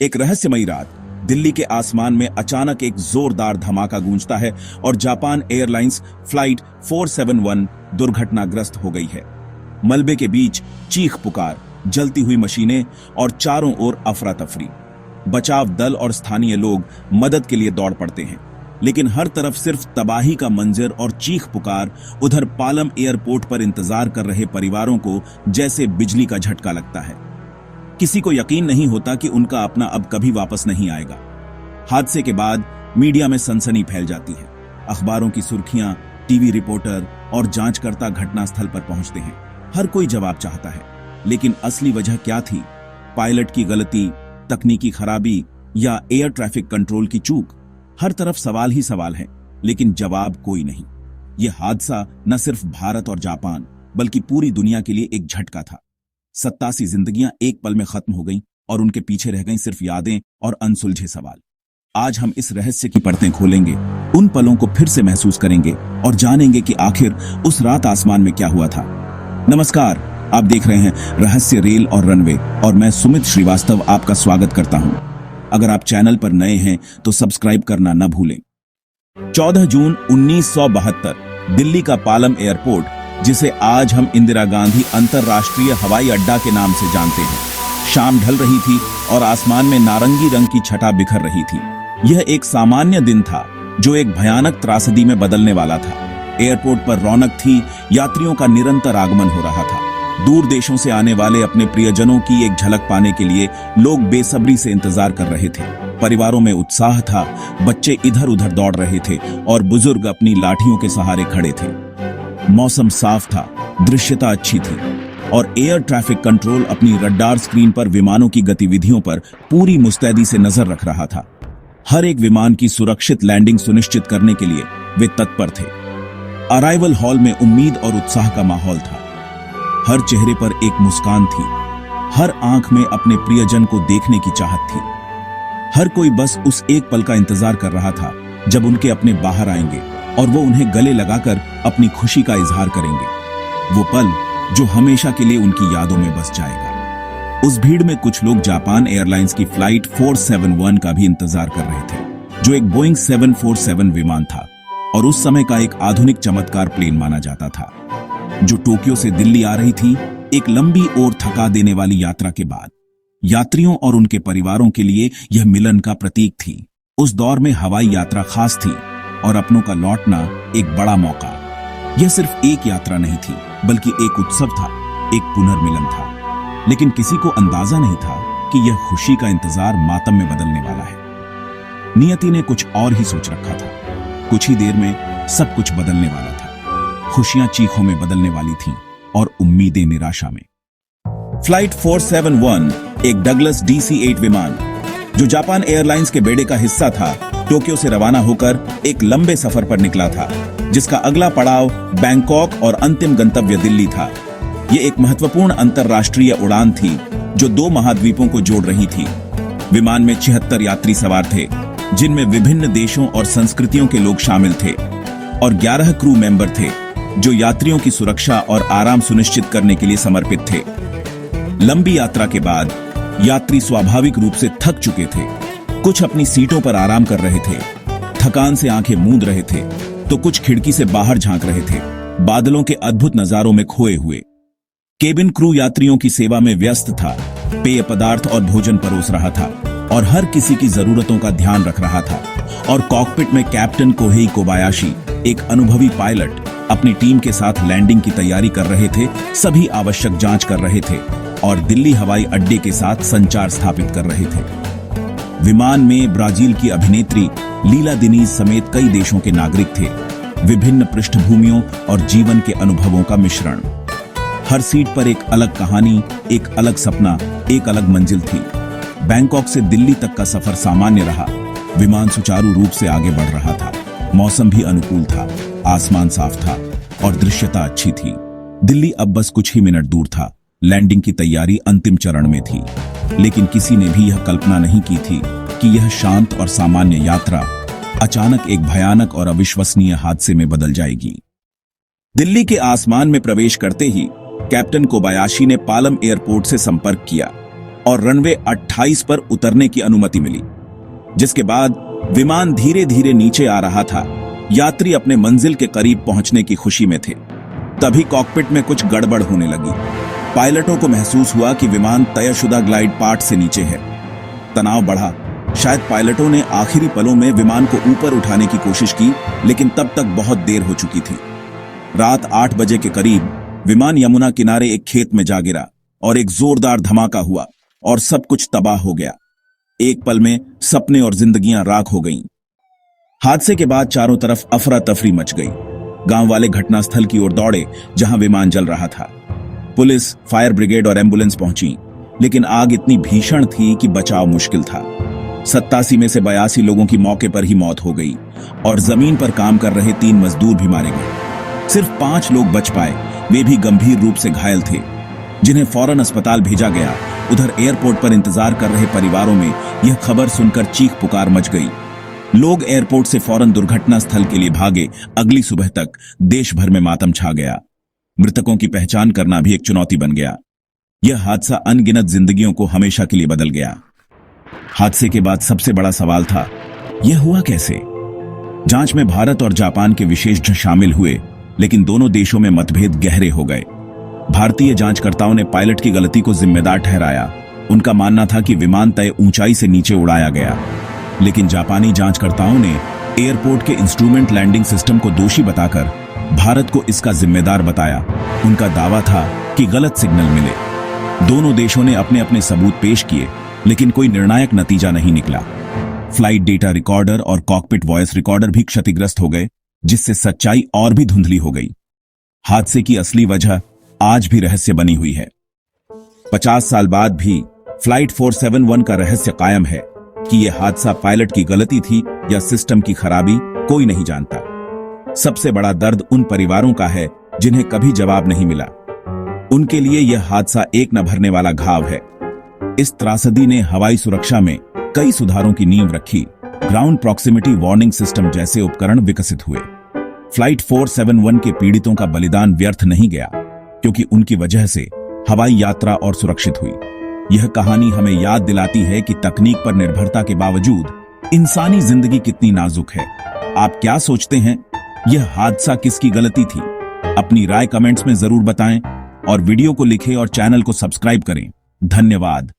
एक रहस्यमयी रात दिल्ली के आसमान में अचानक एक जोरदार धमाका गूंजता है और जापान एयरलाइंस फ्लाइट 471 दुर्घटनाग्रस्त हो गई है। मलबे के बीच चीख पुकार, जलती हुई मशीनें और चारों ओर अफरा तफरी। बचाव दल और स्थानीय लोग मदद के लिए दौड़ पड़ते हैं, लेकिन हर तरफ सिर्फ तबाही का मंजर और चीख पुकार। उधर पालम एयरपोर्ट पर इंतजार कर रहे परिवारों को जैसे बिजली का झटका लगता है। किसी को यकीन नहीं होता कि उनका अपना अब कभी वापस नहीं आएगा। हादसे के बाद मीडिया में सनसनी फैल जाती है। अखबारों की सुर्खियां, टीवी रिपोर्टर और जांचकर्ता घटनास्थल पर पहुंचते हैं। हर कोई जवाब चाहता है, लेकिन असली वजह क्या थी? पायलट की गलती, तकनीकी खराबी या एयर ट्रैफिक कंट्रोल की चूक? हर तरफ सवाल ही सवाल है, लेकिन जवाब कोई नहीं। यह हादसा न सिर्फ भारत और जापान बल्कि पूरी दुनिया के लिए एक झटका था। 87 जिंदगियां एक पल में खत्म हो गईं और उनके पीछे रह गईं सिर्फ यादें और अनसुलझे सवाल। आज हम इस रहस्य की परतें खोलेंगे, उन पलों को फिर से महसूस करेंगे और जानेंगे कि आखिर उस रात आसमान में क्या हुआ था। नमस्कार, आप देख रहे हैं रहस्य रेल और रनवे और मैं सुमित श्रीवास्तव आपका स्वागत करता हूं। अगर आप चैनल पर नए हैं तो सब्सक्राइब करना न भूलें। 14 जून 1972 दिल्ली का पालम एयरपोर्ट, जिसे आज हम इंदिरा गांधी अंतर्राष्ट्रीय हवाई अड्डा के नाम से जानते हैं। शाम ढल रही थी और आसमान में नारंगी रंग की छटा बिखर रही थी। यह एक सामान्य दिन था जो एक भयानक त्रासदी में बदलने वाला था। एयरपोर्ट पर रौनक थी, यात्रियों का निरंतर आगमन हो रहा था। दूर देशों से आने वाले अपने प्रियजनों की एक झलक पाने के लिए लोग बेसब्री से इंतजार कर रहे थे। परिवारों में उत्साह था, बच्चे इधर उधर दौड़ रहे थे और बुजुर्ग अपनी लाठियों के सहारे खड़े थे। मौसम साफ था, दृश्यता अच्छी थी और एयर ट्रैफिक कंट्रोल अपनी रडार स्क्रीन पर विमानों की गतिविधियों पर पूरी मुस्तैदी से नजर रख रहा था। हर एक विमान की सुरक्षित लैंडिंग सुनिश्चित करने के लिए वे तत्पर थे। अराइवल हॉल में उम्मीद और उत्साह का माहौल था। हर चेहरे पर एक मुस्कान थी, हर आंख में अपने प्रियजन को देखने की चाहत थी। हर कोई बस उस एक पल का इंतजार कर रहा था जब उनके अपने बाहर आएंगे और वो उन्हें गले लगाकर अपनी खुशी का इजहार करेंगे। वो पल जो हमेशा के लिए उनकी यादों में बस जाएगा। उस भीड़ में कुछ लोग जापान एयरलाइंस की फ्लाइट 471 का भी इंतजार कर रहे थे, जो एक बोइंग 747 विमान था और उस समय का एक आधुनिक चमत्कार प्लेन माना जाता था, जो टोक्यो से दिल्ली आ रही थी। एक लंबी और थका देने वाली यात्रा के बाद यात्रियों और उनके परिवारों के लिए यह मिलन का प्रतीक थी। उस दौर में हवाई यात्रा खास थी और अपनों का लौटना एक बड़ा मौका। यह सिर्फ एक यात्रा नहीं थी, बल्कि एक उत्सव था, एक पुनर्मिलन था। लेकिन किसी को अंदाजा नहीं था कि यह खुशी का इंतजार मातम में बदलने वाला है। नियति ने कुछ और ही सोच रखा था। कुछ ही देर में सब कुछ बदलने वाला था। खुशियां चीखों में बदलने वाली थीं और उम्मीदें निराशा में। फ्लाइट 471 एक डगलस DC-8 विमान, जो जापान एयरलाइंस के बेड़े का हिस्सा था, टोक्यो से रवाना होकर एक लंबे सफर पर निकला था, जिसका अगला पड़ाव बैंकॉक और अंतिम गंतव्य दिल्ली था। यह एक महत्वपूर्ण अंतर्राष्ट्रीय उड़ान थी जो 2 महाद्वीपों को जोड़ रही थी। विमान में 76 यात्री सवार थे, जिनमें विभिन्न देशों और संस्कृतियों के लोग शामिल थे, और 11 क्रू मेंबर थे जो यात्रियों की सुरक्षा और आराम सुनिश्चित करने के लिए समर्पित थे। लंबी यात्रा के बाद यात्री स्वाभाविक रूप से थक चुके थे। कुछ अपनी सीटों पर आराम कर रहे थे, थकान से आंखें मूंद रहे थे, तो कुछ खिड़की से बाहर झांक रहे थे, बादलों के अद्भुत नजारों में खोए हुए। केबिन क्रू यात्रियों की सेवा में व्यस्त था, पेय पदार्थ और भोजन परोस रहा था और हर किसी की जरूरतों का ध्यान रख रहा था। और कॉकपिट में कैप्टन कोहेई कोबायाशी, एक अनुभवी पायलट, अपनी टीम के साथ लैंडिंग की तैयारी कर रहे थे, सभी आवश्यक जांच कर रहे थे और दिल्ली हवाई अड्डे के साथ संचार स्थापित कर रहे थे। विमान में ब्राजील की अभिनेत्री लीला दिनीज समेत कई देशों के नागरिक थे। विभिन्न पृष्ठभूमियों और जीवन के अनुभवों का मिश्रण। हर सीट पर एक अलग कहानी, एक अलग सपना, एक अलग मंजिल थी। बैंकॉक से दिल्ली तक का सफर सामान्य रहा। विमान सुचारू रूप से आगे बढ़ रहा था। मौसम भी अनुकूल था, आसमान साफ था और दृश्यता अच्छी थी। दिल्ली अब बस कुछ ही मिनट दूर था। लैंडिंग की तैयारी अंतिम चरण में थी, लेकिन किसी ने भी यह कल्पना नहीं की थी कि यह शांत और सामान्य यात्रा अचानक एक भयानक और अविश्वसनीय हादसे में बदल जाएगी। दिल्ली के आसमान में प्रवेश करते ही कैप्टन कोबायाशी ने पालम एयरपोर्ट से संपर्क किया। और रनवे 28 पर उतरने की अनुमति मिली, जिसके बाद विमान धीरे धीरे नीचे आ रहा था। यात्री अपने मंजिल के करीब पहुंचने की खुशी में थे। तभी कॉकपिट में कुछ गड़बड़ होने लगी। पायलटों को महसूस हुआ कि विमान तयशुदा ग्लाइड पाथ से नीचे है। तनाव बढ़ा। शायद पायलटों ने आखिरी पलों में विमान को ऊपर उठाने की कोशिश की, लेकिन तब तक बहुत देर हो चुकी थी। रात 8 बजे के करीब विमान यमुना किनारे एक खेत में जा गिरा और एक जोरदार धमाका हुआ और सब कुछ तबाह हो गया। एक पल में सपने और जिंदगियां राख हो गईं। हादसे के बाद चारों तरफ अफरा तफरी मच गई। गांव वाले घटनास्थल की ओर दौड़े जहां विमान जल रहा था। पुलिस, फायर ब्रिगेड और एम्बुलेंस पहुंची, लेकिन आग इतनी भीषण थी कि बचाव मुश्किल था। 87 में से 82 लोगों की मौके पर ही मौत हो गई और जमीन पर काम कर रहे 3 मजदूर भी मारे गए। सिर्फ 5 लोग बच पाए, वे भी गंभीर रूप से घायल थे, जिन्हें फौरन अस्पताल भेजा गया। उधर एयरपोर्ट पर इंतजार कर रहे परिवारों में यह खबर सुनकर चीख पुकार मच गई। लोग एयरपोर्ट से फौरन दुर्घटना स्थल के लिए भागे। अगली सुबह तक देश भर में मातम छा गया। मृतकों की पहचान करना भी एक चुनौती बन गया। यह हादसा अनगिनत जिंदगियों को हमेशा के लिए बदल गया। हादसे के बाद सबसे बड़ा सवाल था, यह हुआ कैसे? जांच में भारत और जापान के विशेषज्ञ शामिल हुए, लेकिन दोनों देशों में मतभेद गहरे हो गए। भारतीय जांचकर्ताओं ने पायलट की गलती को जिम्मेदार ठहराया। उनका मानना था कि विमान तय ऊंचाई से नीचे उड़ाया गया, लेकिन जापानी जांचकर्ताओं ने एयरपोर्ट के इंस्ट्रूमेंट लैंडिंग सिस्टम को दोषी बताकर भारत को इसका जिम्मेदार बताया। उनका दावा था कि गलत सिग्नल मिले। दोनों देशों ने अपने अपने सबूत पेश किए, लेकिन कोई निर्णायक नतीजा नहीं निकला। फ्लाइट डेटा रिकॉर्डर और कॉकपिट वॉइस रिकॉर्डर भी क्षतिग्रस्त हो गए, जिससे सच्चाई और भी धुंधली हो गई। हादसे की असली वजह आज भी रहस्य बनी हुई है। 50 साल बाद भी फ्लाइट 471 का रहस्य कायम है कि यह हादसा पायलट की गलती थी या सिस्टम की खराबी, कोई नहीं जानता। सबसे बड़ा दर्द उन परिवारों का है जिन्हें कभी जवाब नहीं मिला। उनके लिए यह हादसा एक न भरने वाला घाव है। इस त्रासदी ने हवाई सुरक्षा में कई सुधारों की नींव रखी। ग्राउंड प्रॉक्सिमिटी वार्निंग सिस्टम जैसे उपकरण विकसित हुए। फ्लाइट 471 के पीड़ितों का बलिदान व्यर्थ नहीं गया, क्योंकि उनकी वजह से हवाई यात्रा और सुरक्षित हुई। यह कहानी हमें याद दिलाती है कि तकनीक पर निर्भरता के बावजूद इंसानी जिंदगी कितनी नाजुक है। आप क्या सोचते हैं? यह हादसा किसकी गलती थी? अपनी राय कमेंट्स में जरूर बताएं और वीडियो को लिखें और चैनल को सब्सक्राइब करें। धन्यवाद।